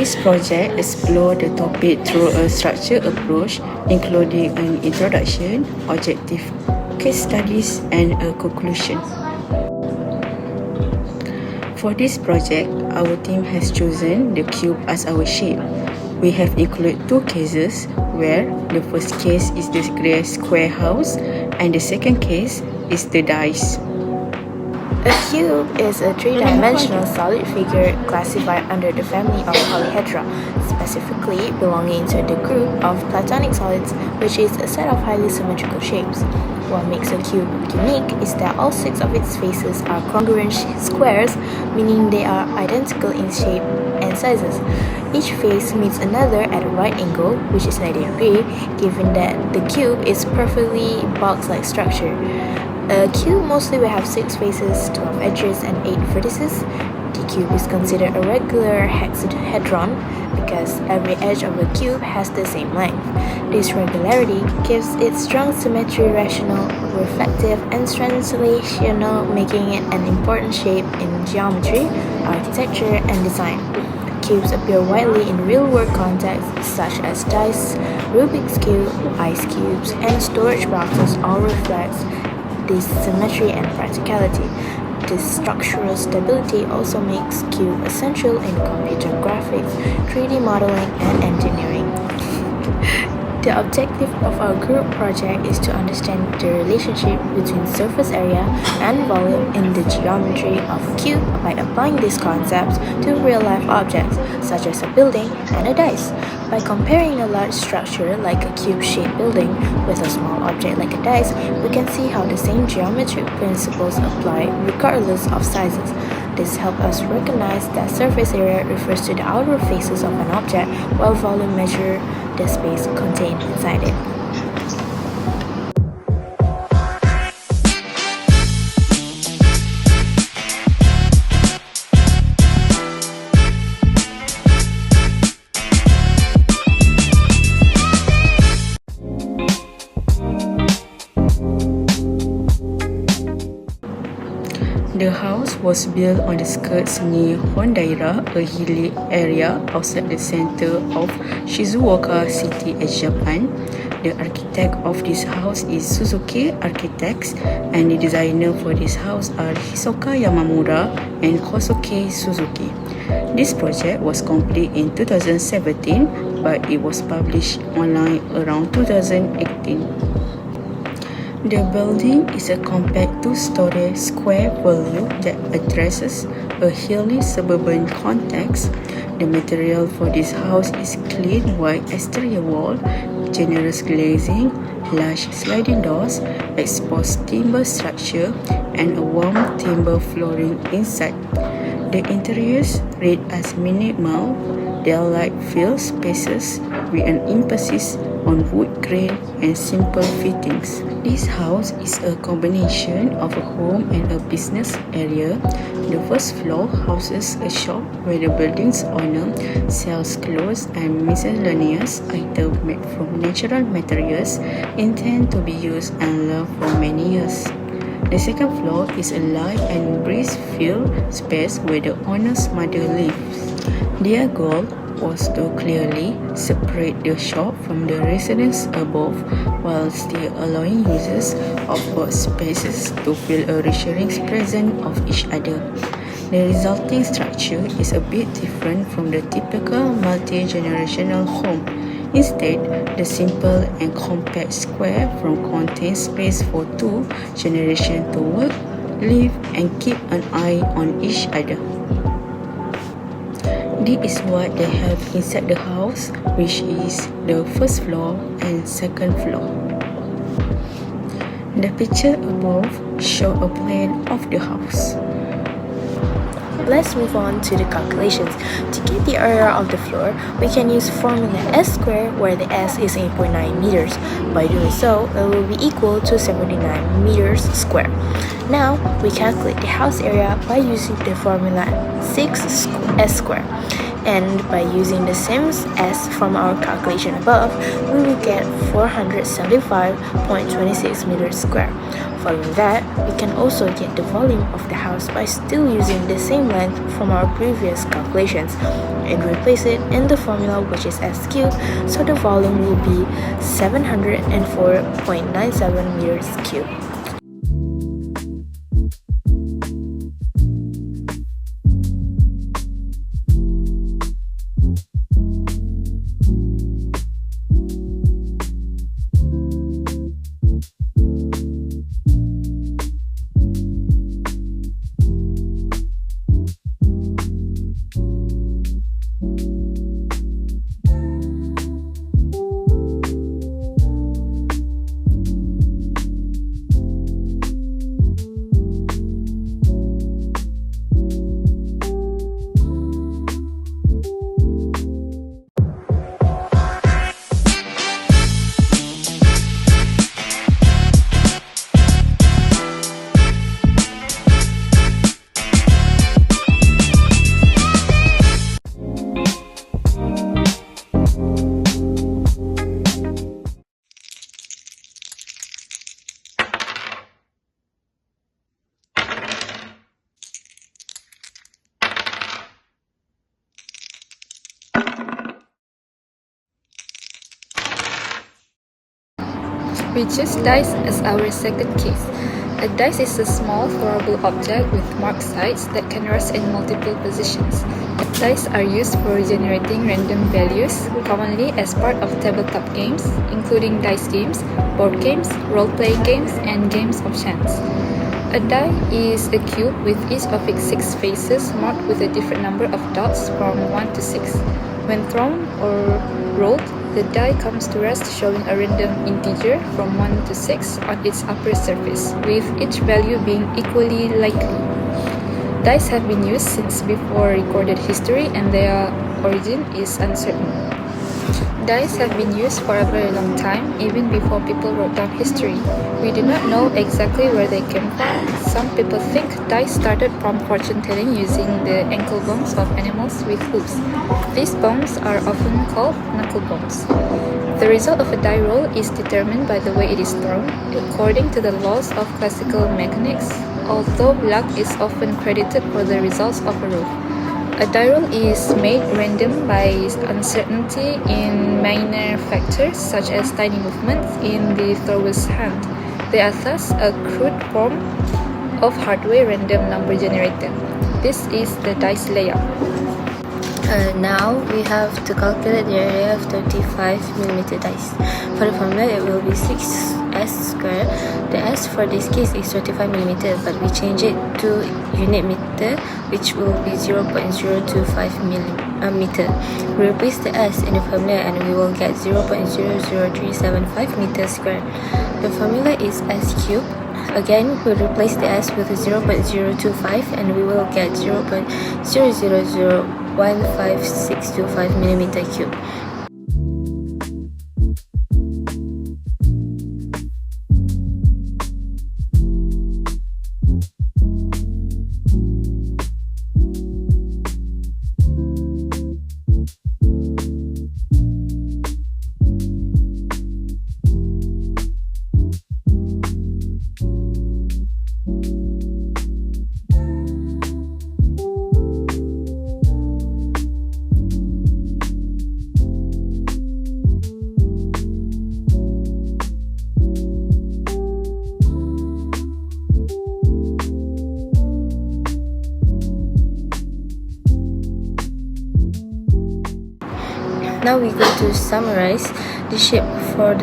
This project explores the topic through a structured approach, including an introduction, objective case studies, and a conclusion. For this project, our team has chosen the cube as our shape. We have included two cases where the first case is the grey square house and the second case is the dice. A cube is a three-dimensional solid figure classified under the family of polyhedra, specifically belonging to the group of platonic solids, which is a set of highly symmetrical shapes. What makes a cube unique is that all six of its faces are congruent squares, meaning they are identical in shape and sizes. Each face meets another at a right angle, which is 90 degrees, given that the cube is perfectly box-like structure. A cube mostly will have 6 faces, 12 edges, and 8 vertices. The cube is considered a regular hexahedron because every edge of a cube has the same length. This regularity gives it strong symmetry, rational, reflective, and translational, making it an important shape in geometry, architecture, and design. Cubes appear widely in real-world contexts such as dice, Rubik's Cube, ice cubes, and storage boxes all reflect this symmetry and practicality. This structural stability also makes cube essential in computer graphics, 3D modeling, and engineering. The objective of our group project is to understand the relationship between surface area and volume in the geometry of a cube by applying these concepts to real-life objects, such as a building and a dice. By comparing a large structure like a cube-shaped building with a small object like a dice, we can see how the same geometric principles apply regardless of sizes. This helps us recognize that surface area refers to the outer faces of an object, while volume measures the space contained inside it. The house was built on the skirts near Hondaira, a hilly area outside the center of Shizuoka City, Japan. The architect of this house is Suzuki Architects, and the designer for this house are Hisoka Yamamura and Kosuke Suzuki. This project was complete in 2017, but it was published online around 2018. The building is a compact 2-story square volume that addresses a hilly suburban context. The material for this house is clean white exterior wall, generous glazing, large sliding doors, exposed timber structure, and a warm timber flooring inside. The interiors read as minimal, daylight filled spaces with an emphasis on wood grain and simple fittings. This house is a combination of a home and a business area. The first floor houses a shop where the building's owner sells clothes and miscellaneous items made from natural materials intended to be used and loved for many years. The second floor is a light and breeze-filled space where the owner's mother lives. Their goal was to clearly separate the shop from the residents above while still allowing users of both spaces to feel a reassuring presence of each other. The resulting structure is a bit different from the typical multi-generational home. Instead, the simple and compact square room contains space for 2 generations to work, live, and keep an eye on each other. This is what they have inside the house, which is the first floor and second floor. The picture above shows a plan of the house. Let's move on to the calculations. To get the area of the floor, we can use formula S squared, where the S is 8.9 meters. By doing so, it will be equal to 79 meters squared. Now, we calculate the house area by using the formula 6S squared. And by using the same as from our calculation above, we will get 475.26 meters square. Following that, we can also get the volume of the house by still using the same length from our previous calculations and replace it in the formula, which is S cubed, so the volume will be 704.97 meters cubed. We choose dice as our second case. A dice is a small throwable object with marked sides that can rest in multiple positions. Dice are used for generating random values, commonly as part of tabletop games, including dice games, board games, role-playing games, and games of chance. A die is a cube with each of its 6 faces marked with a different number of dots from 1 to 6. When thrown or rolled, the die comes to rest showing a random integer from 1 to 6 on its upper surface, with each value being equally likely. Dice have been used since before recorded history and their origin is uncertain. Dice have been used for a very long time, even before people wrote down history. We do not know exactly where they came from. Some people think dice started from fortune telling using the ankle bones of animals with hooves. These bones are often called knuckle bones. The result of a die roll is determined by the way it is thrown, according to the laws of classical mechanics, although luck is often credited for the results of a roll. A die roll is made random by uncertainty in minor factors such as tiny movements in the thrower's hand. They are thus a crude form of hardware random number generator. This is the dice layout. Now we have to calculate the area of 35mm dice. For the formula, it will be 6s squared. The s for this case is 35mm, but we change it to unit meter, which will be 0.025 meter. We replace the s in the formula and we will get 0.00375 meters squared. The formula is s cubed. Again, we replace the s with 0.025 and we will get 0.0001565 millimeter cube. Now we go to summarize. The shape for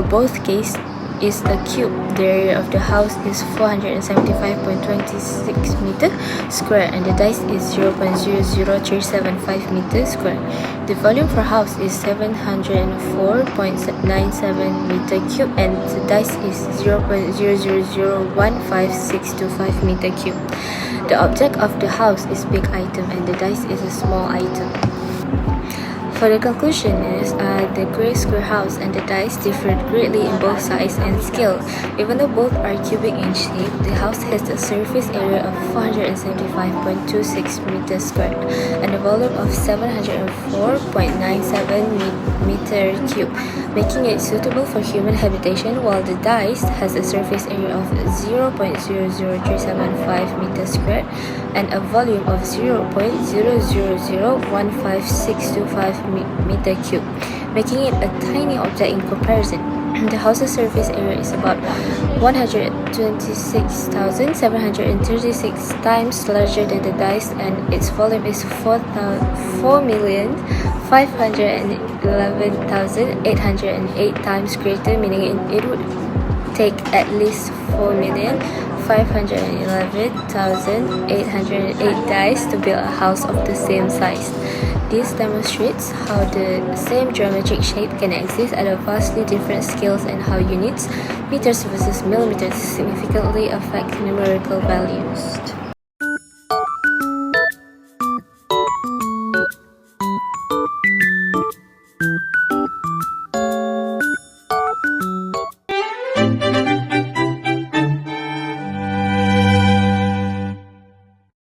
both cases is a cube. The area of the house is 475.26 meter square and the dice is 0.00375 meter square. The volume for house is 704.97 meter cube and the dice is 0.0001565 meter cube. The object of the house is big item and the dice is a small item. For the conclusion is, the grey square house and the dice differ greatly in both size and scale. Even though both are cubic in shape, the house has a surface area of 475.26 meters squared and a volume of 704.97 meter cube, making it suitable for human habitation, while the dice has a surface area of 0.00375 meters squared and a volume of 0.0001565 meter cube, making it a tiny object in comparison. The house's surface area is about 126,736 times larger than the dice, and its volume is 4,511,808 times greater, meaning it would take at least 4,511,808 dice to build a house of the same size. This demonstrates how the same geometric shape can exist at a vastly different scales and how units, meters versus millimeters, significantly affect numerical values.